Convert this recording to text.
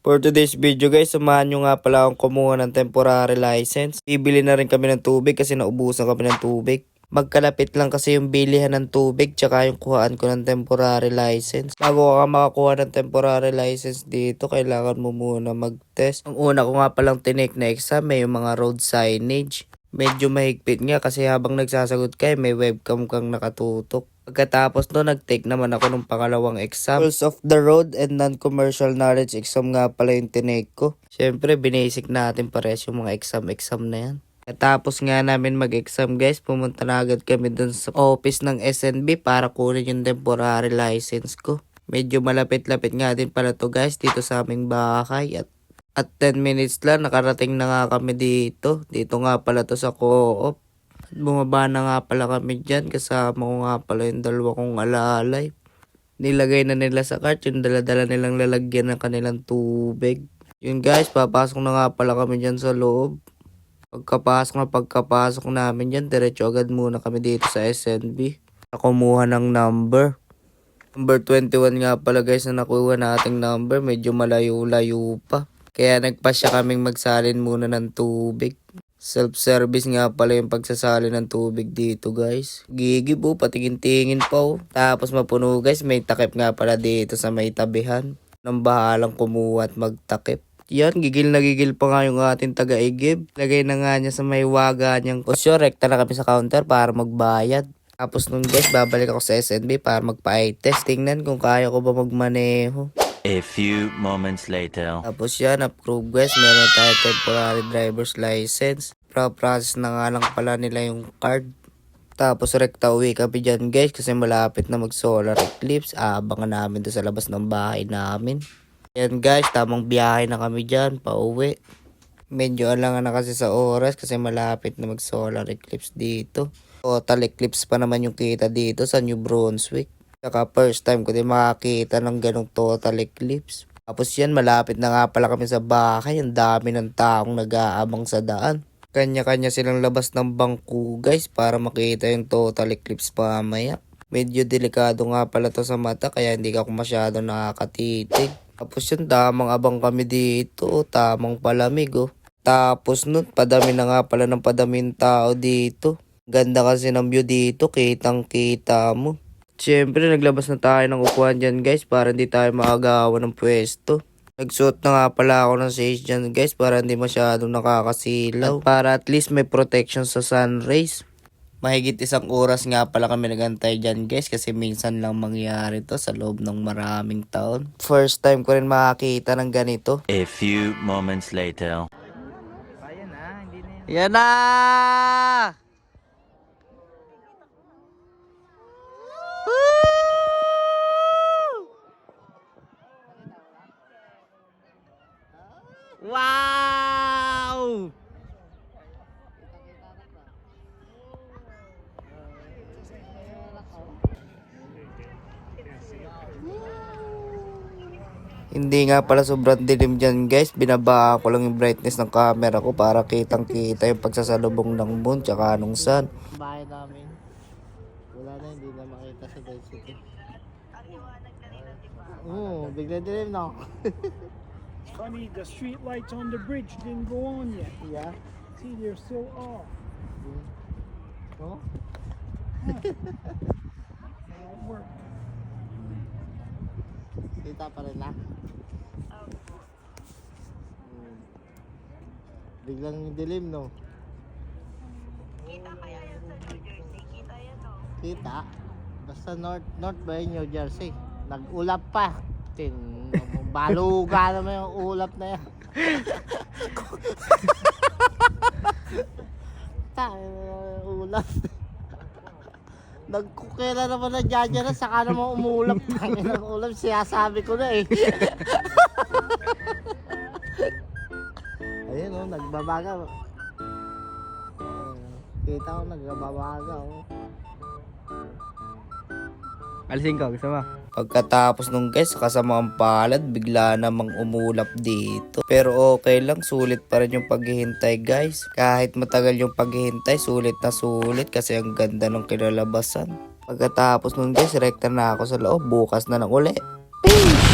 For today's video guys, samahan nyo nga pala akong kumuha ng temporary license. Bibili na rin kami ng tubig kasi naubusan kami ng tubig. Magkalapit lang kasi yung bilihan ng tubig tsaka yung kuhaan ko ng temporary license. Bago ka makakuha ng temporary license dito, kailangan mo muna mag-test. Ang una ko nga palang tinake na exam ay yung mga road signage. Medyo mahigpit nga kasi habang nagsasagot ka may webcam kang nakatutok. Pagkatapos no, nag-take naman ako ng pangalawang exam. Rules of the road and non-commercial knowledge exam nga pala yung tinake ko. Siyempre, binasic natin pares yung mga exam na yan. Katapos nga namin mag-exam guys, pumunta na agad kami dun sa office ng SNB para kunin yung temporary license ko. Medyo malapit-lapit nga din pala to guys dito sa aming bahay at 10 minutes lang nakarating na nga kami dito. Dito nga pala to sa co-op. Bumaba na nga pala kami dyan. Kasama ko nga pala yung dalawa kong alalay. Nilagay na nila sa cart yung dala-dala nilang lalagyan ng kanilang tubig. Yun guys, papasok na nga pala kami dyan sa loob. Pagkapasok namin dyan, diretso agad muna kami dito sa SNB. Kumuha ng number. Number 21 nga pala guys na nakuha nating number. Medyo malayo-layo pa. Kaya nagpasya kaming magsalin muna ng tubig. Self-service nga pala yung pagsasali ng tubig dito guys. Gigi po, patingin-tingin pa oh. Tapos mapuno guys, may takip nga pala dito sa may tabihan. Nang bahalang kumuha at magtakip. Yan, gigil na gigil pa nga yung ating taga-igib. Lagay na nga niya sa may waga niyang kusyo. Rekta na kami sa counter para magbayad. Tapos nun guys, babalik ako sa SNB para magpa-eye test. Tingnan kung kaya ko ba magmaneho. A few moments later. Tapos yan, approve guys. Meron tayo temporary driver's license. Process na nga lang pala nila yung card. Tapos rekta uwi kami dyan guys kasi malapit na mag-solar eclipse. Abangan namin doon sa labas ng bahay namin. Yan guys, tamang biyahe na kami dyan, pauwi. Medyo alangan na kasi sa oras kasi malapit na mag-solar eclipse dito. Total eclipse pa naman yung kita dito sa New Brunswick. Saka first time ko din makakita ng ganong total eclipse. Tapos yan, malapit na nga pala kami sa bahay. Ang dami ng taong nag-aabang sa daan. Kanya-kanya silang labas ng bangko guys para makita yung total eclipse mamaya. Medyo delikado nga pala to sa mata kaya hindi ako masyado nakakatitig. Tapos yun, tamang abang kami dito. Tamang palamig oh. Tapos nun, padami na nga pala ng padaming tao dito. Ganda kasi ng view dito, kitang-kita mo. Siyempre, naglabas na tayo ng upuan dyan guys para hindi tayo maagawan ng pwesto. Nagsuot na nga pala ako ng sage dyan guys para hindi masyadong nakakasilaw. At para at least may protection sa sun rays. Mahigit 1 oras nga pala kami nagantay dyan guys kasi minsan lang mangyari to sa loob ng maraming taon. First time ko rin makakita ng ganito. A few moments later. Yan na! Wow! Hindi nga pala sobrang dilim dyan guys. Binabaan ko lang yung brightness ng camera ko para kitang kita yung pagsasalubong ng moon tsaka nung sun. Bahay namin. Wala na, hindi na makita sa density. Oo, bigla dilim no. Funny, the street lights on the bridge didn't go on yet. Yeah. See, they're still off. Oh? They don't work. Kita pa rin na. Biglang dilim no. Kita kaya yan sa New Jersey? Kita yan no? Kita. Basta north ba yung New Jersey? Nag-ulap pa. Baluga naman yung ulap na yan. Ulap. Nagkukera naman na dyan na saka naman umulap. Tangin ng ulap, siyasabi ko na eh. Ayun oh, nagbabaga. Kita ko nagbabaga oh. Alisin ko, gusto mo? Pagkatapos nung guys, kasama ang palad, bigla namang umulap dito. Pero okay lang, sulit pa rin yung paghihintay guys. Kahit matagal yung paghihintay, sulit na sulit kasi ang ganda ng kinalabasan. Pagkatapos nung guys, rekta na ako sa loob, bukas na lang uli. Peace!